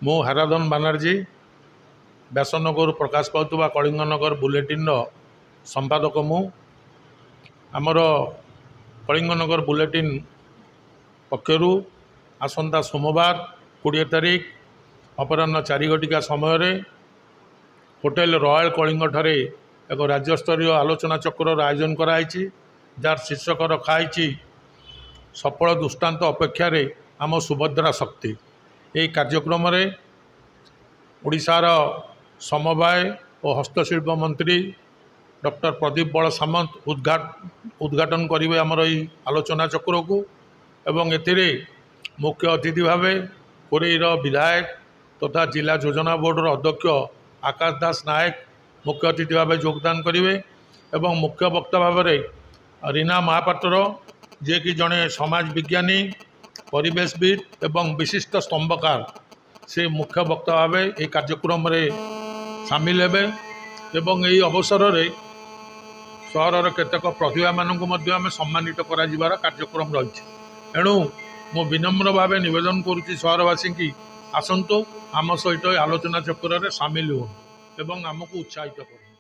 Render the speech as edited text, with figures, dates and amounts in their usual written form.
मु हराधन बानर्जी व्यासनगर प्रकाश पाउथुबा कलिंगनगर बुलेटिन संपादक मु आमर कलिंगनगर बुलेटिन पक्षरु आसंता सोमवार 20 तारिख अपराह्न 4 घटिका समय होटेल रॉयल कलिंग ठारे एक राज्यस्तरीय आलोचना चक्र आयोजन कराई जार शीर्षक रखाई सफल दृष्टांत अपेक्षा आम सुभद्रा शक्ति। यही कार्यक्रम ओडिशार समवाय और हस्तशिल्प मंत्री डॉक्टर प्रदीप बल सामंत उद्घाटन करेंगे आमर यही आलोचना चक्र को एवं एथिरे मुख्य अतिथि भाव कोरेईर विधायक तथा जिला योजना बोर्डर अध्यक्ष आकाश दास नायक मुख्य अतिथि भाव योगदान करेंगे एवं मुख्य वक्ता भाव रीना महापात्र जे कि जड़े समाज विज्ञानी परिवेशविद एवं विशिष्ट स्तंभकार से मुख्य वक्ता भाव ये कार्यक्रम सामिल हेबे एवं यही अवसर में सहर केतेक प्रतिभा मानक आम सम्मानित कर कार्यक्रम रही। एणु मु विनम्र भाव निवेदन करुच्ची सहरवासी की आसतु आम सहित आलोचना चक्र सामिल हो एवं आमको उत्साहित कर।